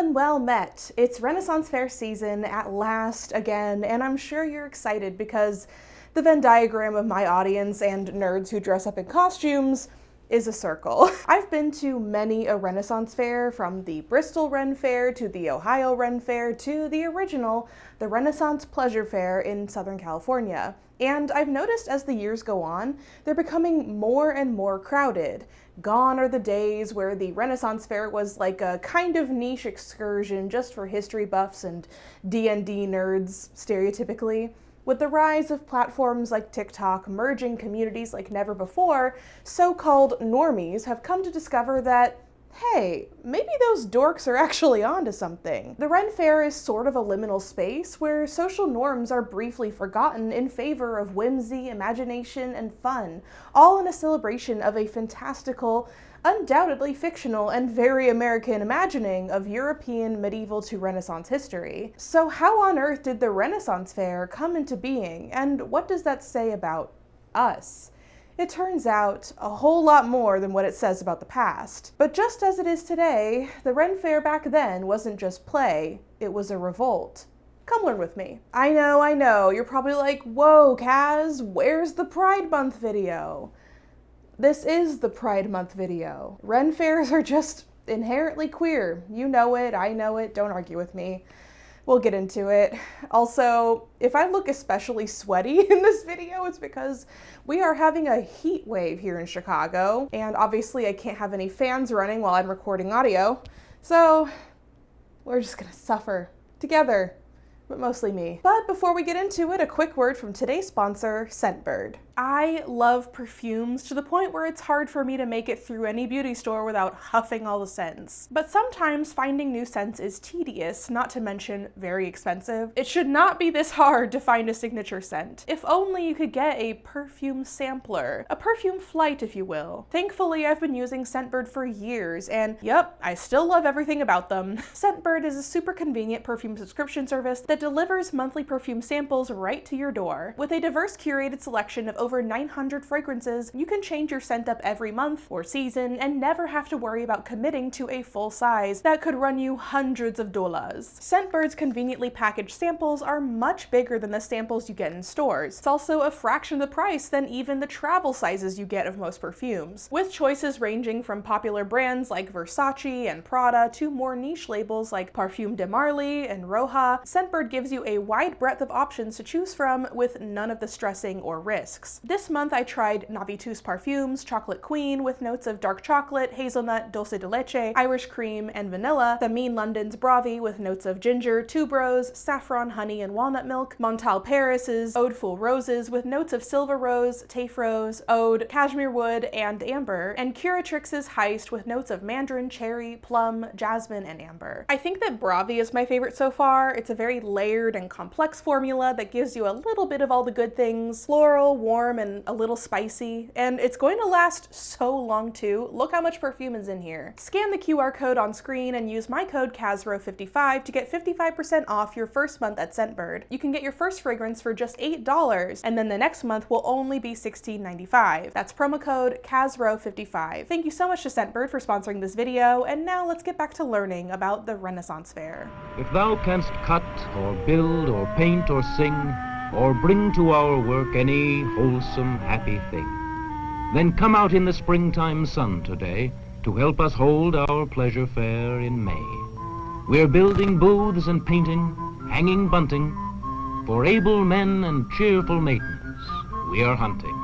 and well met. It's Renaissance Fair season at last again, and I'm sure you're excited because the Venn diagram of my audience and nerds who dress up in costumes is a circle. I've been to many a Renaissance Fair, from the Bristol Ren Fair to the Ohio Ren Fair to the original, the Renaissance Pleasure Fair in Southern California. And I've noticed as the years go on, they're becoming more and more crowded. Gone are the days where the Renaissance Fair was like a kind of niche excursion just for history buffs and D&D nerds, stereotypically. With the rise of platforms like TikTok merging communities like never before, so-called normies have come to discover that, hey, maybe those dorks are actually onto something. The Ren Fair is sort of a liminal space where social norms are briefly forgotten in favor of whimsy, imagination, and fun, all in a celebration of a fantastical, undoubtedly fictional, and very American imagining of European medieval to Renaissance history. So how on earth did the Renaissance Fair come into being, and what does that say about us? It turns out a whole lot more than what it says about the past. But just as it is today, the Ren Fair back then wasn't just play, it was a revolt. Come learn with me. I know, you're probably like, whoa, Kaz, where's the Pride Month video? This is the Pride Month video. Ren Fairs are just inherently queer. You know it, I know it, don't argue with me. We'll get into it. Also, if I look especially sweaty in this video, it's because we are having a heat wave here in Chicago, and obviously I can't have any fans running while I'm recording audio, so we're just gonna suffer together, but mostly me. But before we get into it, a quick word from today's sponsor, Scentbird. I love perfumes to the point where it's hard for me to make it through any beauty store without huffing all the scents. But sometimes finding new scents is tedious, not to mention very expensive. It should not be this hard to find a signature scent. If only you could get a perfume sampler, a perfume flight if you will. Thankfully, I've been using Scentbird for years, and yep, I still love everything about them. Scentbird is a super convenient perfume subscription service that delivers monthly perfume samples right to your door. With a diverse curated selection of over 900 fragrances, you can change your scent up every month or season and never have to worry about committing to a full size that could run you hundreds of dollars. Scentbird's conveniently packaged samples are much bigger than the samples you get in stores. It's also a fraction of the price than even the travel sizes you get of most perfumes, with choices ranging from popular brands like Versace and Prada to more niche labels like Parfum de Marly and Roja. Scentbird gives you a wide breadth of options to choose from with none of the stressing or risks. This month I tried Navitus Parfums Chocolate Queen with notes of dark chocolate, hazelnut, dulce de leche, Irish cream, and vanilla, the Mean London's Bravi with notes of ginger, tuberose, saffron, honey, and walnut milk, Montal Paris's Ode Full Roses with notes of silver rose, tafe rose, oud, cashmere wood, and amber, and Curatrix's Heist with notes of mandarin, cherry, plum, jasmine, and amber. I think that Bravi is my favorite so far. It's a very layered and complex formula that gives you a little bit of all the good things, floral, warm, and a little spicy, and it's going to last so long too. Look how much perfume is in here. Scan the QR code on screen and use my code CASRO55 to get 55% off your first month at Scentbird. You can get your first fragrance for just $8, and then the next month will only be $16.95. That's promo code CASRO55. Thank you so much to Scentbird for sponsoring this video, and now let's get back to learning about the Renaissance Fair. If thou canst cut or build or paint or sing, or bring to our work any wholesome, happy thing, then come out in the springtime sun today to help us hold our pleasure fair in May. We're building booths and painting, hanging bunting, for able men and cheerful maidens we are hunting.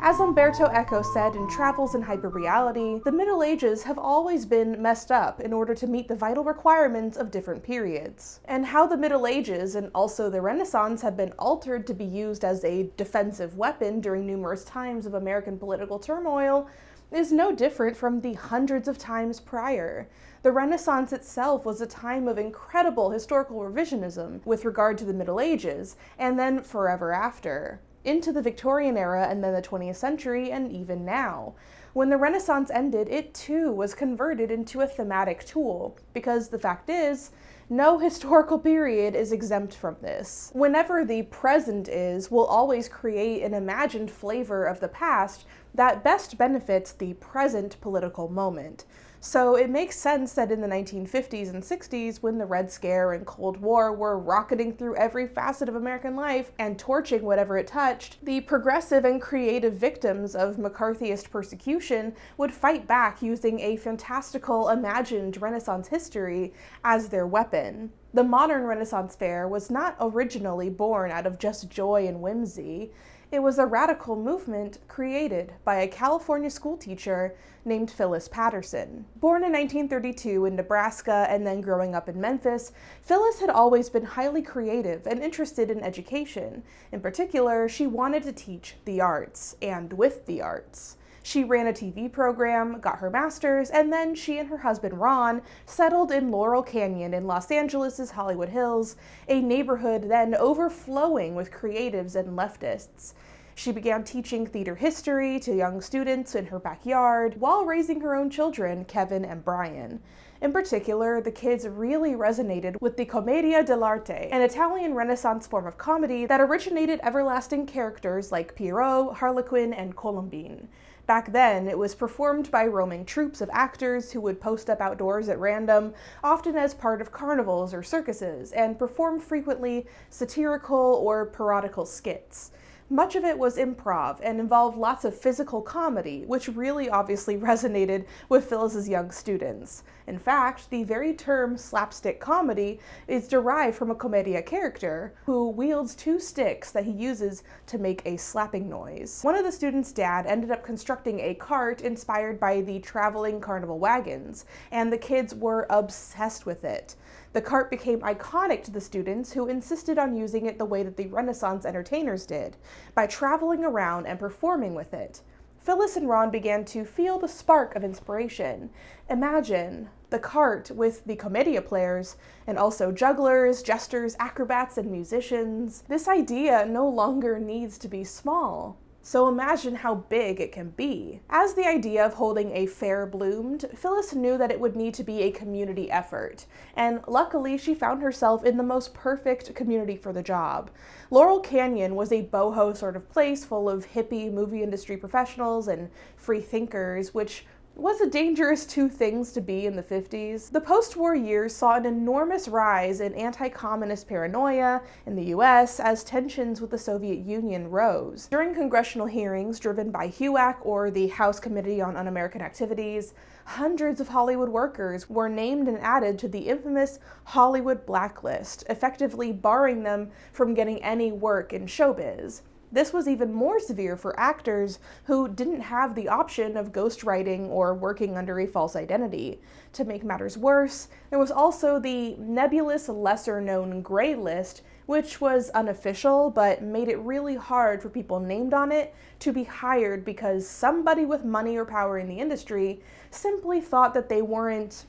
As Umberto Eco said in Travels in Hyperreality, the Middle Ages have always been messed up in order to meet the vital requirements of different periods. And how the Middle Ages and also the Renaissance have been altered to be used as a defensive weapon during numerous times of American political turmoil is no different from the hundreds of times prior. The Renaissance itself was a time of incredible historical revisionism with regard to the Middle Ages, and then forever after, into the Victorian era and then the 20th century and even now. When the Renaissance ended, it too was converted into a thematic tool, because the fact is, no historical period is exempt from this. Whenever the present is, we'll always create an imagined flavor of the past that best benefits the present political moment. So it makes sense that in the 1950s and 60s, when the Red Scare and Cold War were rocketing through every facet of American life and torching whatever it touched, the progressive and creative victims of McCarthyist persecution would fight back using a fantastical, imagined Renaissance history as their weapon. The modern Renaissance Fair was not originally born out of just joy and whimsy. It was a radical movement created by a California schoolteacher named Phyllis Patterson. Born in 1932 in Nebraska and then growing up in Memphis, Phyllis had always been highly creative and interested in education. In particular, she wanted to teach the arts, and with the arts. She ran a TV program, got her master's, and then she and her husband Ron settled in Laurel Canyon in Los Angeles' Hollywood Hills, a neighborhood then overflowing with creatives and leftists. She began teaching theater history to young students in her backyard while raising her own children, Kevin and Brian. In particular, the kids really resonated with the Commedia dell'arte, an Italian Renaissance form of comedy that originated everlasting characters like Pierrot, Harlequin, and Colombine. Back then, it was performed by roaming troops of actors who would post up outdoors at random, often as part of carnivals or circuses, and perform frequently satirical or parodical skits. Much of it was improv and involved lots of physical comedy, which really obviously resonated with Phyllis's young students. In fact, the very term slapstick comedy is derived from a commedia character who wields two sticks that he uses to make a slapping noise. One of the students' dad ended up constructing a cart inspired by the traveling carnival wagons, and the kids were obsessed with it. The cart became iconic to the students, who insisted on using it the way that the Renaissance entertainers did, by traveling around and performing with it. Phyllis and Ron began to feel the spark of inspiration. Imagine the cart with the commedia players, and also jugglers, jesters, acrobats, and musicians. This idea no longer needs to be small. So imagine how big it can be. As the idea of holding a fair bloomed, Phyllis knew that it would need to be a community effort, and luckily she found herself in the most perfect community for the job. Laurel Canyon was a boho sort of place full of hippie movie industry professionals and free thinkers, which was a dangerous two things to be in the 50s. The post-war years saw an enormous rise in anti-communist paranoia in the US as tensions with the Soviet Union rose. During congressional hearings driven by HUAC, or the House Committee on Un-American Activities, hundreds of Hollywood workers were named and added to the infamous Hollywood blacklist, effectively barring them from getting any work in showbiz. This was even more severe for actors who didn't have the option of ghostwriting or working under a false identity. To make matters worse, there was also the nebulous, lesser-known gray list, which was unofficial but made it really hard for people named on it to be hired because somebody with money or power in the industry simply thought that they weren't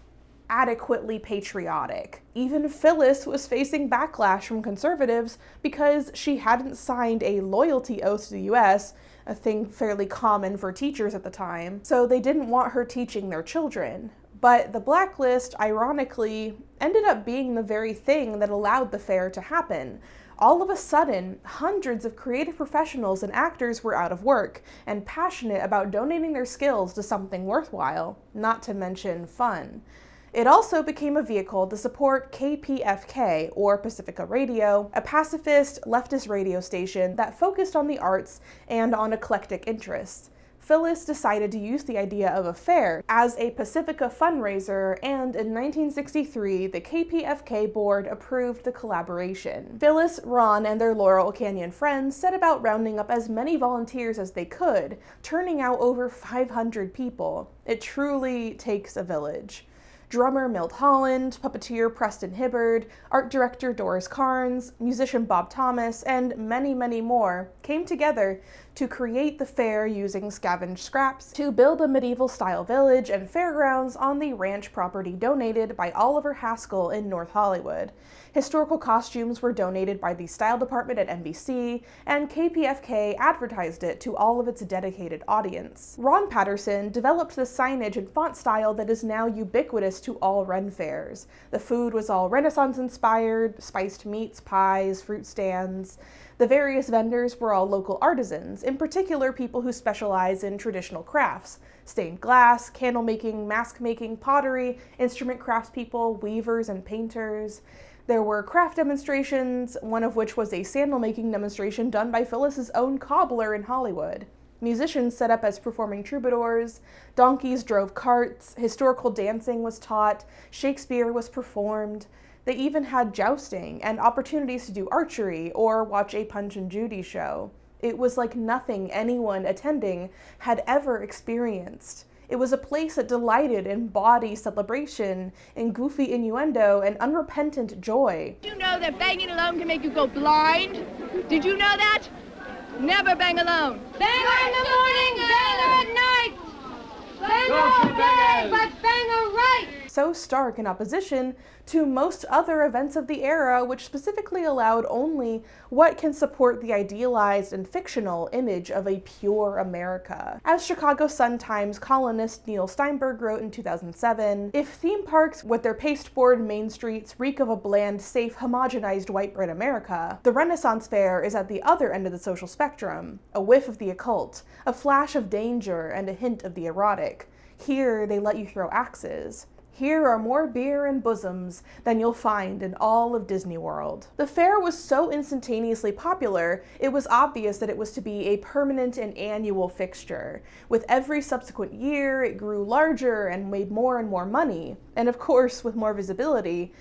adequately patriotic. Even Phyllis was facing backlash from conservatives because she hadn't signed a loyalty oath to the US, a thing fairly common for teachers at the time, so they didn't want her teaching their children. But the blacklist, ironically, ended up being the very thing that allowed the fair to happen. All of a sudden, hundreds of creative professionals and actors were out of work and passionate about donating their skills to something worthwhile, not to mention fun. It also became a vehicle to support KPFK, or Pacifica Radio, a pacifist, leftist radio station that focused on the arts and on eclectic interests. Phyllis decided to use the idea of a fair as a Pacifica fundraiser, and in 1963, the KPFK board approved the collaboration. Phyllis, Ron, and their Laurel Canyon friends set about rounding up as many volunteers as they could, turning out over 500 people. It truly takes a village. Drummer Milt Holland, puppeteer Preston Hibbard, art director Doris Carnes, musician Bob Thomas, and many, many more came together to create the fair using scavenged scraps to build a medieval-style village and fairgrounds on the ranch property donated by Oliver Haskell in North Hollywood. Historical costumes were donated by the style department at NBC, and KPFK advertised it to all of its dedicated audience. Ron Patterson developed the signage and font style that is now ubiquitous to all Ren fairs. The food was all Renaissance-inspired, spiced meats, pies, fruit stands. The various vendors were all local artisans, in particular people who specialize in traditional crafts: stained glass, candle making, mask making, pottery, instrument craftspeople, weavers, and painters. There were craft demonstrations, one of which was a sandal making demonstration done by Phyllis's own cobbler in Hollywood. Musicians set up as performing troubadours, donkeys drove carts, historical dancing was taught, Shakespeare was performed. They even had jousting and opportunities to do archery or watch a Punch and Judy show. It was like nothing anyone attending had ever experienced. It was a place that delighted in bawdy celebration, in goofy innuendo, and unrepentant joy. Did you know that banging alone can make you go blind? Did you know that? Never bang alone. Banger in the morning, banger at night. Banger all day, but banger right. So stark in opposition to most other events of the era, which specifically allowed only what can support the idealized and fictional image of a pure America. As Chicago Sun-Times columnist Neil Steinberg wrote in 2007, if theme parks with their pasteboard main streets reek of a bland, safe, homogenized white bread America, the Renaissance Fair is at the other end of the social spectrum, a whiff of the occult, a flash of danger, and a hint of the erotic. Here they let you throw axes. Here are more beer and bosoms than you'll find in all of Disney World. The fair was so instantaneously popular, it was obvious that it was to be a permanent and annual fixture. With every subsequent year, it grew larger and made more and more money. And of course, with more visibility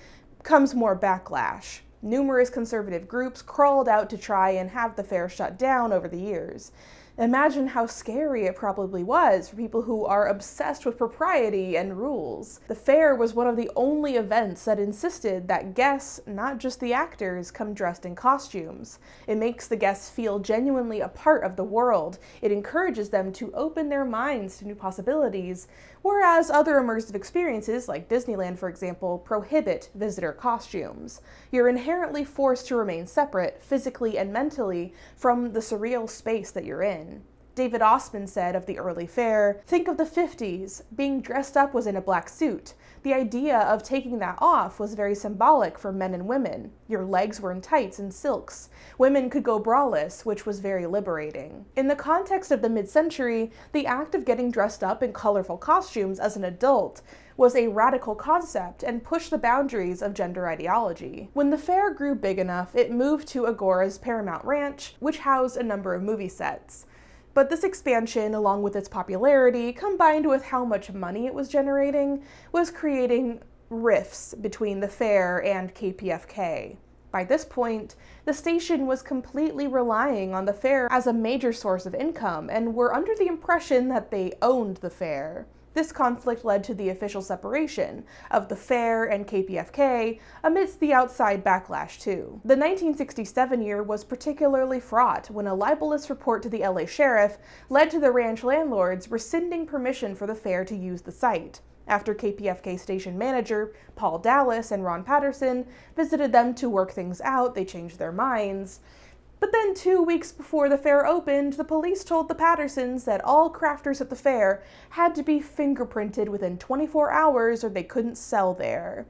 comes more backlash. Numerous conservative groups crawled out to try and have the fair shut down over the years. Imagine how scary it probably was for people who are obsessed with propriety and rules. The fair was one of the only events that insisted that guests, not just the actors, come dressed in costumes. It makes the guests feel genuinely a part of the world. It encourages them to open their minds to new possibilities, whereas other immersive experiences, like Disneyland for example, prohibit visitor costumes. You're inherently forced to remain separate, physically and mentally, from the surreal space that you're in. David Osman said of the early fair, "Think of the 50s. Being dressed up was in a black suit. The idea of taking that off was very symbolic for men and women. Your legs were in tights and silks. Women could go braless, which was very liberating." In the context of the mid-century, the act of getting dressed up in colorful costumes as an adult was a radical concept and pushed the boundaries of gender ideology. When the fair grew big enough, it moved to Agora's Paramount Ranch, which housed a number of movie sets. But this expansion, along with its popularity, combined with how much money it was generating, was creating rifts between the fair and KPFK. By this point, the station was completely relying on the fair as a major source of income and were under the impression that they owned the fair. This conflict led to the official separation of the fair and KPFK amidst the outside backlash too. The 1967 year was particularly fraught when a libelous report to the LA sheriff led to the ranch landlords rescinding permission for the fair to use the site. After KPFK station manager Paul Dallas and Ron Patterson visited them to work things out, they changed their minds. But then 2 weeks before the fair opened, the police told the Pattersons that all crafters at the fair had to be fingerprinted within 24 hours or they couldn't sell there.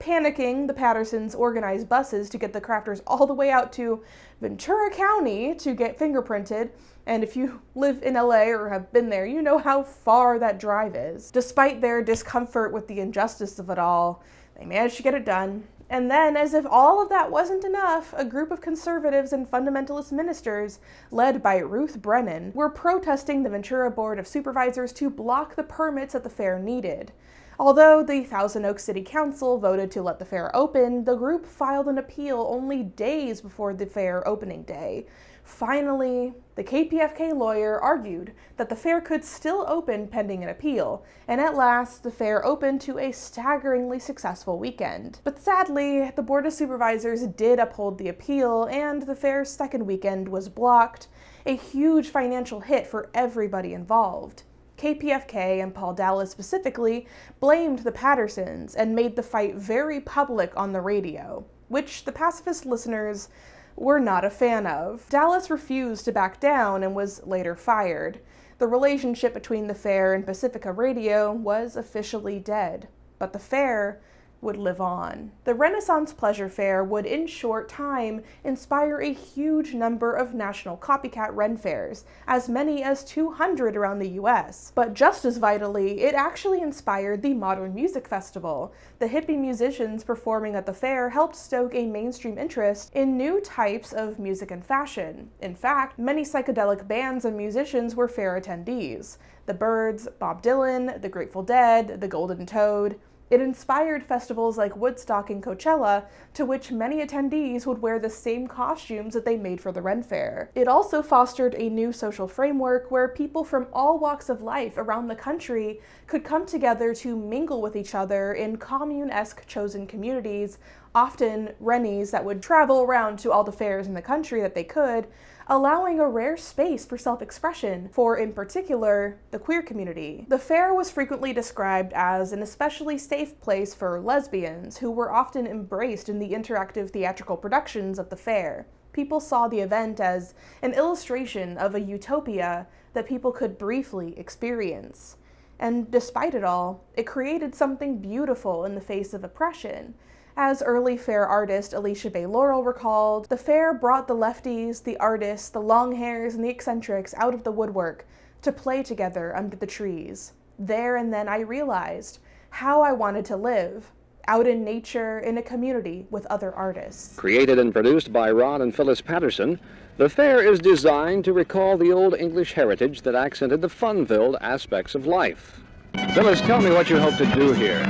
Panicking, the Pattersons organized buses to get the crafters all the way out to Ventura County to get fingerprinted, and if you live in LA or have been there, you know how far that drive is. Despite their discomfort with the injustice of it all, they managed to get it done. And then, as if all of that wasn't enough, a group of conservatives and fundamentalist ministers, led by Ruth Brennan, were protesting the Ventura Board of Supervisors to block the permits that the fair needed. Although the Thousand Oaks City Council voted to let the fair open, the group filed an appeal only days before the fair opening day. Finally, the KPFK lawyer argued that the fair could still open pending an appeal, and at last the fair opened to a staggeringly successful weekend. But sadly, the Board of Supervisors did uphold the appeal, and the fair's second weekend was blocked, a huge financial hit for everybody involved. KPFK, and Paul Dallas specifically, blamed the Pattersons and made the fight very public on the radio, which the pacifist listeners were not a fan of. Dallas refused to back down and was later fired. The relationship between the fair and Pacifica Radio was officially dead. but the fair would live on. The Renaissance Pleasure Fair would, in short time, inspire a huge number of national copycat Ren fairs, as many as 200 around the US. But just as vitally, it actually inspired the Modern Music Festival. The hippie musicians performing at the fair helped stoke a mainstream interest in new types of music and fashion. In fact, many psychedelic bands and musicians were fair attendees. The Byrds, Bob Dylan, the Grateful Dead, the Golden Toad. It inspired festivals like Woodstock and Coachella, to which many attendees would wear the same costumes that they made for the Ren Fair. It also fostered a new social framework where people from all walks of life around the country could come together to mingle with each other in commune-esque chosen communities, often Rennies that would travel around to all the fairs in the country that they could, allowing a rare space for self-expression for, in particular, the queer community. The fair was frequently described as an especially safe place for lesbians, who were often embraced in the interactive theatrical productions of the fair. People saw the event as an illustration of a utopia that people could briefly experience. And despite it all, it created something beautiful in the face of oppression. As early fair artist Alicia Bay Laurel recalled, the fair brought the lefties, the artists, the long hairs, and the eccentrics out of the woodwork to play together under the trees. There and then I realized how I wanted to live, out in nature, in a community with other artists. Created and produced by Ron and Phyllis Patterson, the fair is designed to recall the old English heritage that accented the fun-filled aspects of life. Phyllis, tell me what you hope to do here.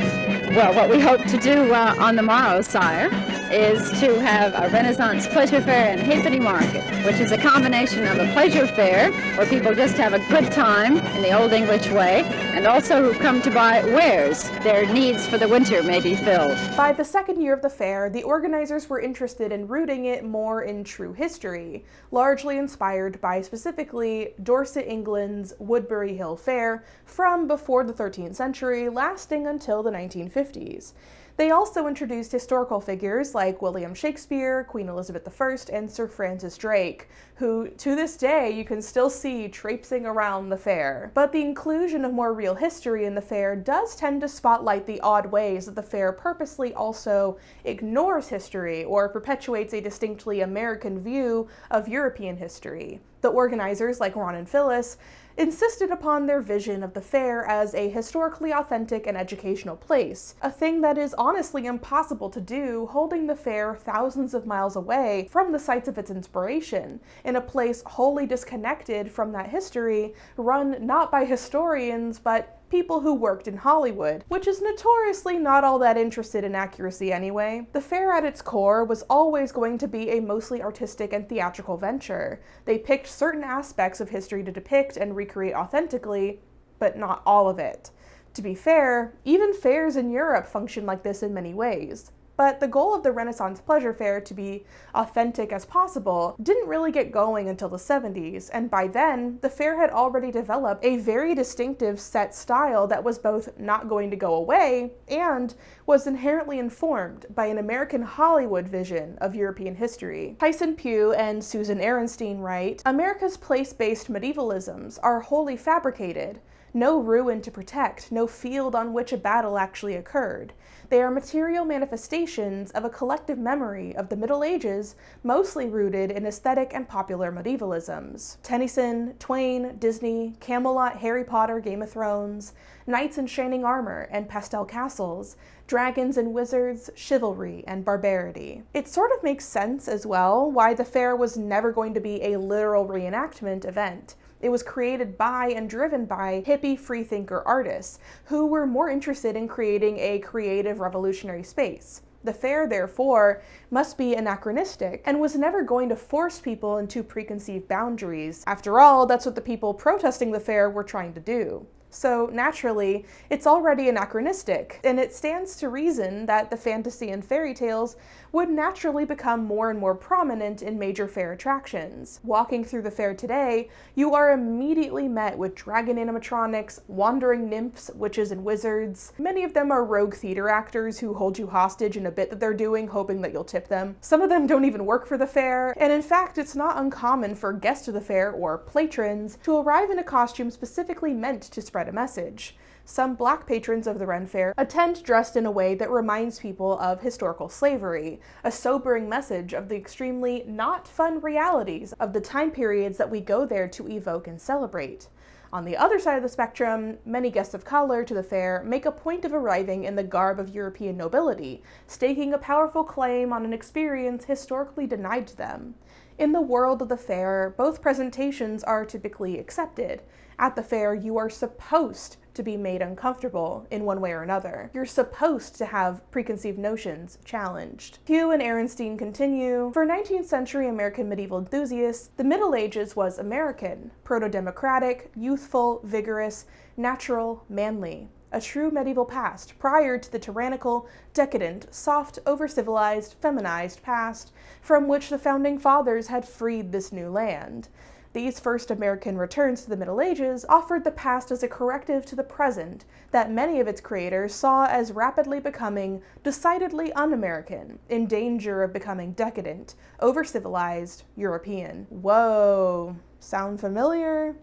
Well, what we hope to do on the morrow, sire, is to have a Renaissance Pleasure Fair and Hippity Market, which is a combination of a pleasure fair where people just have a good time in the old English way, and also who come to buy wares. Their needs for the winter may be filled. By the second year of the fair, the organizers were interested in rooting it more in true history, largely inspired by specifically Dorset, England's Woodbury Hill Fair from before the 13th century, lasting until the 1950s. They also introduced historical figures like William Shakespeare, Queen Elizabeth I, and Sir Francis Drake, who to this day you can still see traipsing around the fair. But the inclusion of more real history in the fair does tend to spotlight the odd ways that the fair purposely also ignores history or perpetuates a distinctly American view of European history. The organizers, like Ron and Phyllis, insisted upon their vision of the fair as a historically authentic and educational place, a thing that is honestly impossible to do holding the fair thousands of miles away from the sites of its inspiration, in a place wholly disconnected from that history, run not by historians but people who worked in Hollywood, which is notoriously not all that interested in accuracy anyway. The fair at its core was always going to be a mostly artistic and theatrical venture. They picked certain aspects of history to depict and recreate authentically, but not all of it. To be fair, even fairs in Europe function like this in many ways. But the goal of the Renaissance Pleasure Fair to be authentic as possible didn't really get going until the 70s, and by then, the fair had already developed a very distinctive set style that was both not going to go away and was inherently informed by an American Hollywood vision of European history. Tison, Pugh, and Susan Aronstein write, "America's place-based medievalisms are wholly fabricated. No ruin to protect, no field on which a battle actually occurred. They are material manifestations of a collective memory of the Middle Ages, mostly rooted in aesthetic and popular medievalisms. Tennyson, Twain, Disney, Camelot, Harry Potter, Game of Thrones, knights in shining armor and pastel castles, dragons and wizards, chivalry and barbarity." It sort of makes sense as well why the fair was never going to be a literal reenactment event. It was created by and driven by hippie freethinker artists who were more interested in creating a creative revolutionary space. The fair, therefore, must be anachronistic and was never going to force people into preconceived boundaries. After all, that's what the people protesting the fair were trying to do. So naturally, it's already anachronistic, and it stands to reason that the fantasy and fairy tales would naturally become more and more prominent in major fair attractions. Walking through the fair today, you are immediately met with dragon animatronics, wandering nymphs, witches, and wizards. Many of them are rogue theater actors who hold you hostage in a bit that they're doing, hoping that you'll tip them. Some of them don't even work for the fair, and in fact, it's not uncommon for guests of the fair, or patrons, to arrive in a costume specifically meant to spread a message. some Black patrons of the Ren Fair attend dressed in a way that reminds people of historical slavery, a sobering message of the extremely not fun realities of the time periods that we go there to evoke and celebrate. On the other side of the spectrum, many guests of color to the fair make a point of arriving in the garb of European nobility, staking a powerful claim on an experience historically denied to them. In the world of the fair, both presentations are typically accepted. At the fair, you are supposed to be made uncomfortable in one way or another. You're supposed to have preconceived notions challenged. Pugh and Aronstein continue, for 19th century American medieval enthusiasts, the Middle Ages was American, proto-democratic, youthful, vigorous, natural, manly. A true medieval past, prior to the tyrannical, decadent, soft, over-civilized, feminized past from which the founding fathers had freed this new land. These first American returns to the Middle Ages offered the past as a corrective to the present that many of its creators saw as rapidly becoming decidedly un-American, in danger of becoming decadent, over-civilized, European. Whoa, sound familiar?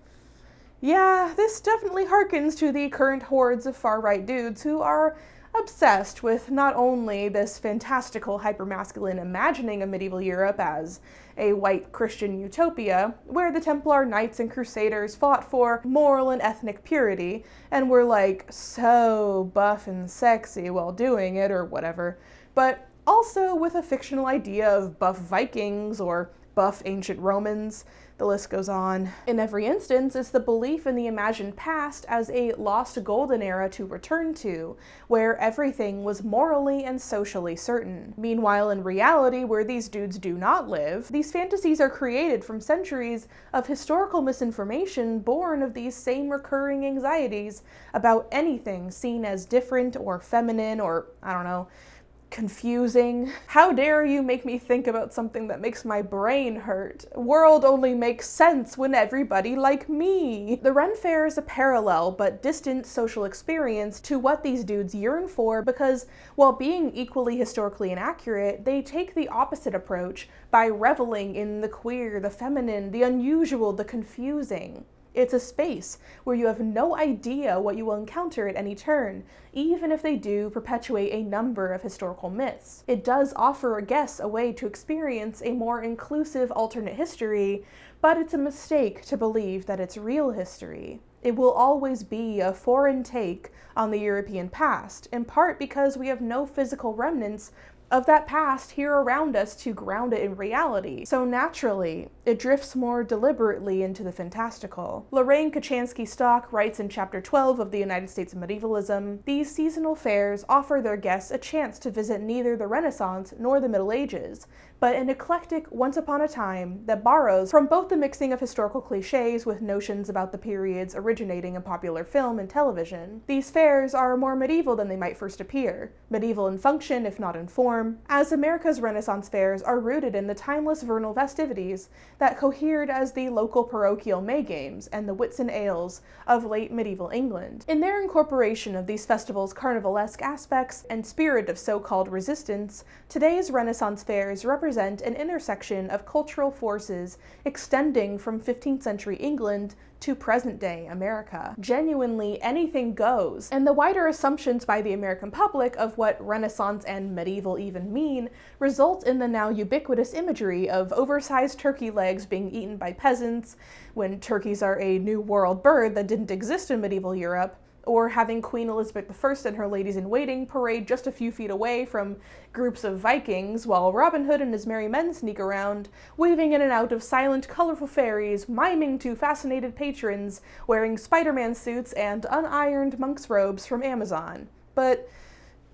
Yeah, this definitely harkens to the current hordes of far-right dudes who are obsessed with not only this fantastical hypermasculine imagining of medieval Europe as a white Christian utopia, where the Templar knights and crusaders fought for moral and ethnic purity, and were like so buff and sexy while doing it or whatever, but also with a fictional idea of buff Vikings or buff ancient Romans. The list goes on. In every instance, it's the belief in the imagined past as a lost golden era to return to, where everything was morally and socially certain. Meanwhile, in reality, where these dudes do not live, these fantasies are created from centuries of historical misinformation born of these same recurring anxieties about anything seen as different or feminine or, I don't know, confusing. How dare you make me think about something that makes my brain hurt? World only makes sense when everybody like me. The Ren Fair is a parallel but distant social experience to what these dudes yearn for because while being equally historically inaccurate, they take the opposite approach by reveling in the queer, the feminine, the unusual, the confusing. It's a space where you have no idea what you will encounter at any turn, even if they do perpetuate a number of historical myths. It does offer guests a way to experience a more inclusive alternate history, but it's a mistake to believe that it's real history. It will always be a foreign take on the European past, in part because we have no physical remnants of that past here around us to ground it in reality. So naturally, it drifts more deliberately into the fantastical. Lorraine Kachansky-Stock writes in Chapter 12 of the United States of Medievalism, these seasonal fairs offer their guests a chance to visit neither the Renaissance nor the Middle Ages, but an eclectic once upon a time that borrows from both the mixing of historical cliches with notions about the periods originating in popular film and television. These fairs are more medieval than they might first appear, medieval in function if not in form, as America's Renaissance fairs are rooted in the timeless vernal festivities that cohered as the local parochial May Games and the Whitsun Ales of late medieval England. In their incorporation of these festivals' carnivalesque aspects and spirit of so-called resistance, today's Renaissance fairs represent an intersection of cultural forces extending from 15th century England to present-day America. Genuinely anything goes, and the wider assumptions by the American public of what Renaissance and medieval even mean result in the now ubiquitous imagery of oversized turkey legs being eaten by peasants, when turkeys are a New World bird that didn't exist in medieval Europe, or having Queen Elizabeth I and her ladies-in-waiting parade just a few feet away from groups of Vikings, while Robin Hood and his merry men sneak around, weaving in and out of silent, colorful fairies, miming to fascinated patrons, wearing Spider-Man suits and unironed monk's robes from Amazon. But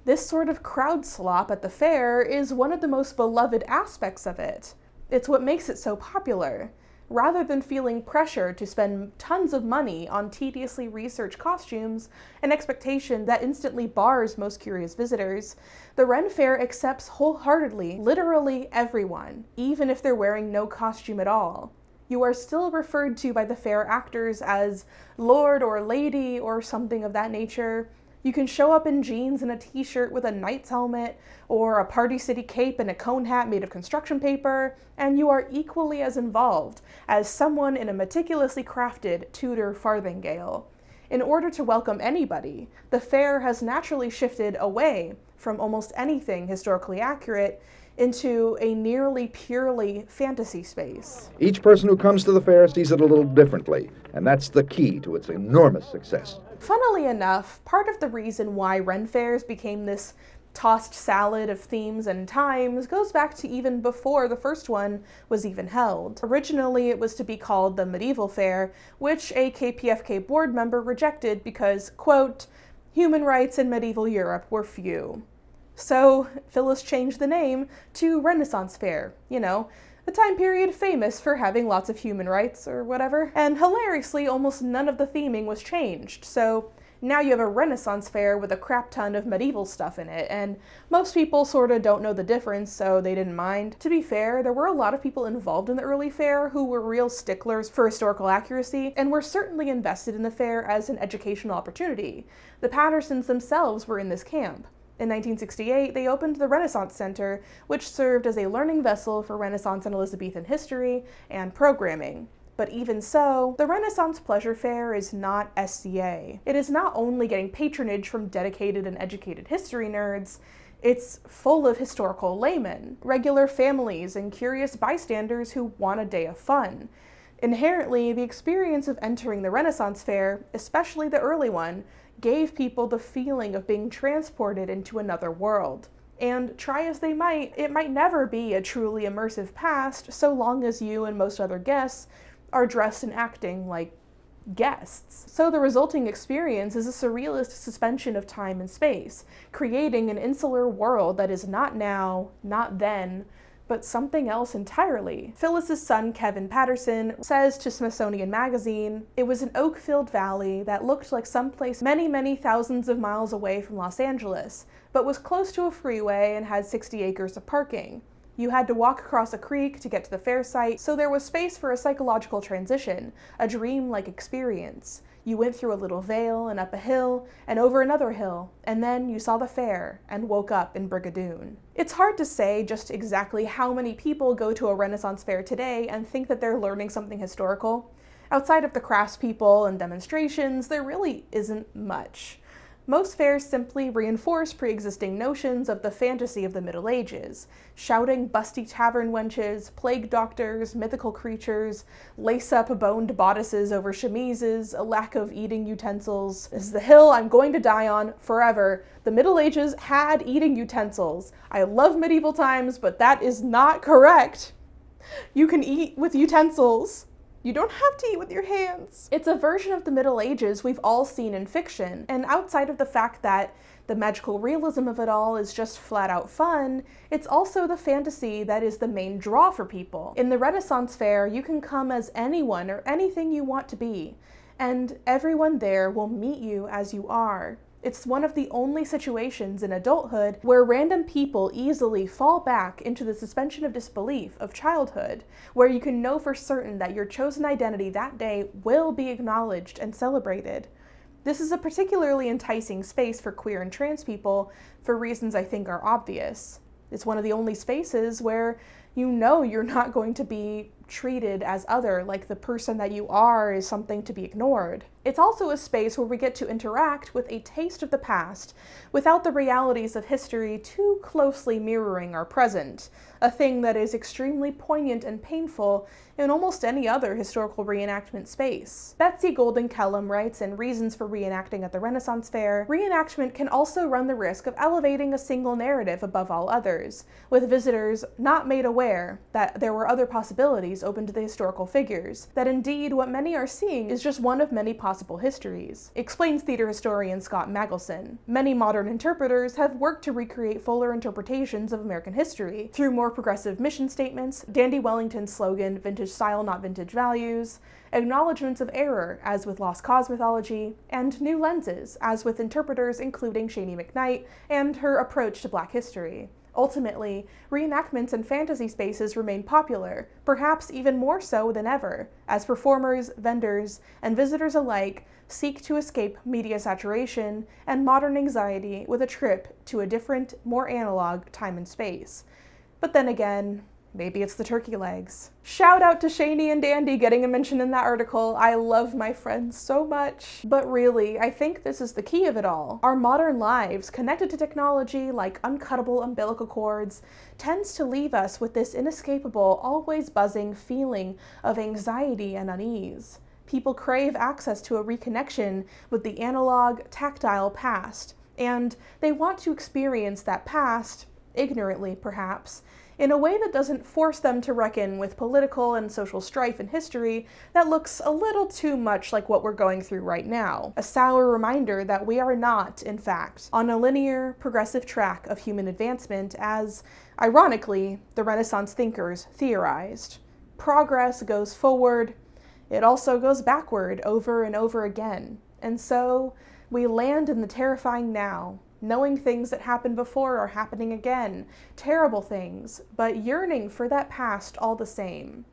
this sort of crowd slop at the fair is one of the most beloved aspects of it. It's what makes it so popular. Rather than feeling pressure to spend tons of money on tediously researched costumes, an expectation that instantly bars most curious visitors, the Ren Fair accepts wholeheartedly literally everyone, even if they're wearing no costume at all. You are still referred to by the fair actors as Lord or Lady or something of that nature. You can show up in jeans and a t-shirt with a knight's helmet, or a Party City cape and a cone hat made of construction paper, and you are equally as involved as someone in a meticulously crafted Tudor farthingale. In order to welcome anybody, the fair has naturally shifted away from almost anything historically accurate into a nearly purely fantasy space. Each person who comes to the fair sees it a little differently, and that's the key to its enormous success. Funnily enough, part of the reason why Ren fairs became this tossed salad of themes and times goes back to even before the first one was even held. Originally, it was to be called the Medieval Fair, which a KPFK board member rejected because, quote, human rights in medieval Europe were few. So Phyllis changed the name to Renaissance Faire, a time period famous for having lots of human rights or whatever. And hilariously, almost none of the theming was changed. So now you have a Renaissance Fair with a crap ton of medieval stuff in it, and most people sort of don't know the difference, so they didn't mind. To be fair, there were a lot of people involved in the early fair who were real sticklers for historical accuracy, and were certainly invested in the fair as an educational opportunity. The Pattersons themselves were in this camp. In 1968, they opened the Renaissance Center, which served as a learning vessel for Renaissance and Elizabethan history and programming. But even so, the Renaissance Pleasure Fair is not SCA. It is not only getting patronage from dedicated and educated history nerds, it's full of historical laymen, regular families, and curious bystanders who want a day of fun. Inherently, the experience of entering the Renaissance Fair, especially the early one, gave people the feeling of being transported into another world. And try as they might, it might never be a truly immersive past so long as you and most other guests are dressed and acting like guests. So the resulting experience is a surrealist suspension of time and space, creating an insular world that is not now, not then, but something else entirely. Phyllis's son, Kevin Patterson, says to Smithsonian Magazine, "It was an oak-filled valley that looked like someplace many, many thousands of miles away from Los Angeles, but was close to a freeway and had 60 acres of parking. You had to walk across a creek to get to the fair site, so there was space for a psychological transition, a dream-like experience. You went through a little vale and up a hill and over another hill, and then you saw the fair and woke up in Brigadoon." It's hard to say just exactly how many people go to a Renaissance fair today and think that they're learning something historical. Outside of the craftspeople and demonstrations, there really isn't much. Most fairs simply reinforce pre-existing notions of the fantasy of the Middle Ages. Shouting busty tavern wenches, plague doctors, mythical creatures, lace-up boned bodices over chemises, a lack of eating utensils. This is the hill I'm going to die on forever. The Middle Ages had eating utensils. I love medieval times, but that is not correct. You can eat with utensils. You don't have to eat with your hands. It's a version of the Middle Ages we've all seen in fiction, and outside of the fact that the magical realism of it all is just flat out fun, it's also the fantasy that is the main draw for people. In the Renaissance Fair, you can come as anyone or anything you want to be, and everyone there will meet you as you are. It's one of the only situations in adulthood where random people easily fall back into the suspension of disbelief of childhood, where you can know for certain that your chosen identity that day will be acknowledged and celebrated. This is a particularly enticing space for queer and trans people for reasons I think are obvious. It's one of the only spaces where you know you're not going to be treated as other, like the person that you are is something to be ignored. It's also a space where we get to interact with a taste of the past without the realities of history too closely mirroring our present, a thing that is extremely poignant and painful in almost any other historical reenactment space. Betsy Golden Kellum writes in Reasons for Reenacting at the Renaissance Fair, "Reenactment can also run the risk of elevating a single narrative above all others, with visitors not made aware that there were other possibilities open to the historical figures, that indeed what many are seeing is just one of many possible histories," explains theater historian Scott Magelson. Many modern interpreters have worked to recreate fuller interpretations of American history through more progressive mission statements, Dandy Wellington's slogan, "Vintage style, not vintage values," acknowledgments of error, as with Lost Cause mythology, and new lenses, as with interpreters including Shani McKnight and her approach to Black history. Ultimately, reenactments and fantasy spaces remain popular, perhaps even more so than ever, as performers, vendors, and visitors alike seek to escape media saturation and modern anxiety with a trip to a different, more analog time and space. But then again, Maybe it's the turkey legs. Shout out to Shaney and Dandy getting a mention in that article. I love my friends so much. But really, I think this is the key of it all. Our modern lives, connected to technology like uncuttable umbilical cords, tends to leave us with this inescapable, always buzzing feeling of anxiety and unease. People crave access to a reconnection with the analog, tactile past, and they want to experience that past, ignorantly perhaps, in a way that doesn't force them to reckon with political and social strife in history that looks a little too much like what we're going through right now. A sour reminder that we are not, in fact, on a linear, progressive track of human advancement as, ironically, the Renaissance thinkers theorized. Progress goes forward, it also goes backward over and over again. And so, we land in the terrifying now, knowing things that happened before are happening again, terrible things, but yearning for that past all the same.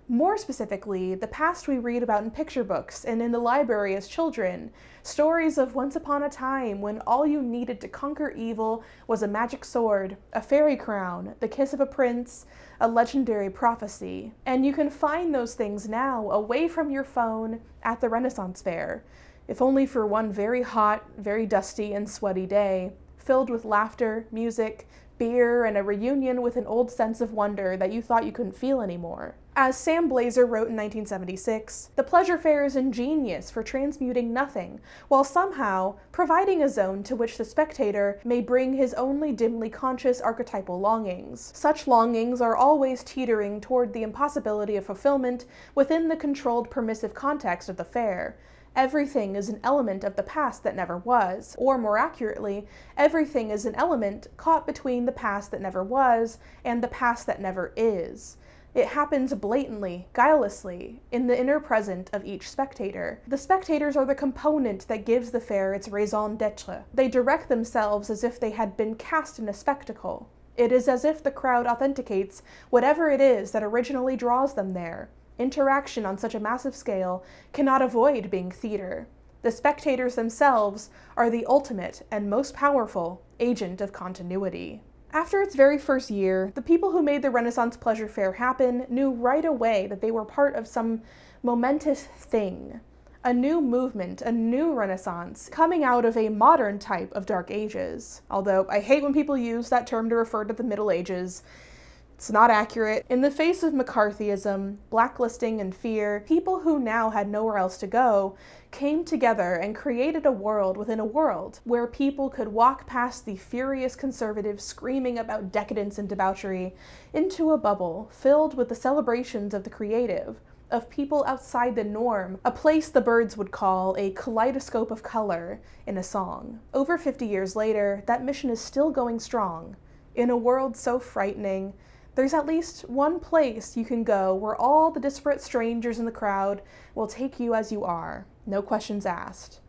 More specifically, the past we read about in picture books and in the library as children, stories of once upon a time when all you needed to conquer evil was a magic sword, a fairy crown, the kiss of a prince, a legendary prophecy. And you can find those things now away from your phone at the Renaissance Fair, if only for one very hot, very dusty and sweaty day, filled with laughter, music, beer, and a reunion with an old sense of wonder that you thought you couldn't feel anymore. As Sam Blazer wrote in 1976, the pleasure fair is ingenious for transmuting nothing, while somehow providing a zone to which the spectator may bring his only dimly conscious archetypal longings. Such longings are always teetering toward the impossibility of fulfillment within the controlled permissive context of the fair. Everything is an element of the past that never was, or more accurately, everything is an element caught between the past that never was and the past that never is. It happens blatantly, guilelessly, in the inner present of each spectator. The spectators are the component that gives the fair its raison d'etre. They direct themselves as if they had been cast in a spectacle. It is as if the crowd authenticates whatever it is that originally draws them there. Interaction on such a massive scale cannot avoid being theater. The spectators themselves are the ultimate and most powerful agent of continuity. After its very first year, the people who made the Renaissance Pleasure Fair happen knew right away that they were part of some momentous thing. A new movement, a new Renaissance, coming out of a modern type of Dark Ages. Although I hate when people use that term to refer to the Middle Ages. It's not accurate. In the face of McCarthyism, blacklisting, and fear, people who now had nowhere else to go came together and created a world within a world where people could walk past the furious conservatives screaming about decadence and debauchery into a bubble filled with the celebrations of the creative, of people outside the norm, a place the birds would call a kaleidoscope of color in a song. Over 50 years later, that mission is still going strong. In a world so frightening, there's at least one place you can go where all the disparate strangers in the crowd will take you as you are, no questions asked.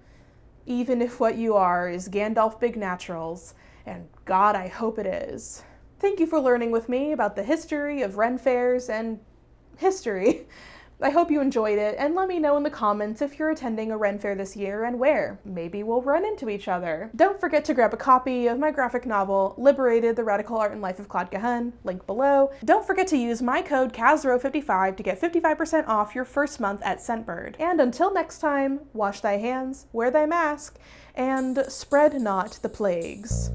Even if what you are is Gandalf Big Naturals, and God, I hope it is. Thank you for learning with me about the history of Ren fairs and history. I hope you enjoyed it, and let me know in the comments if you're attending a Ren fair this year and where. Maybe we'll run into each other. Don't forget to grab a copy of my graphic novel, Liberated, The Radical Art and Life of Claude Cahun, link below. Don't forget to use my code CASRO55 to get 55% off your first month at Scentbird. And until next time, wash thy hands, wear thy mask, and spread not the plagues.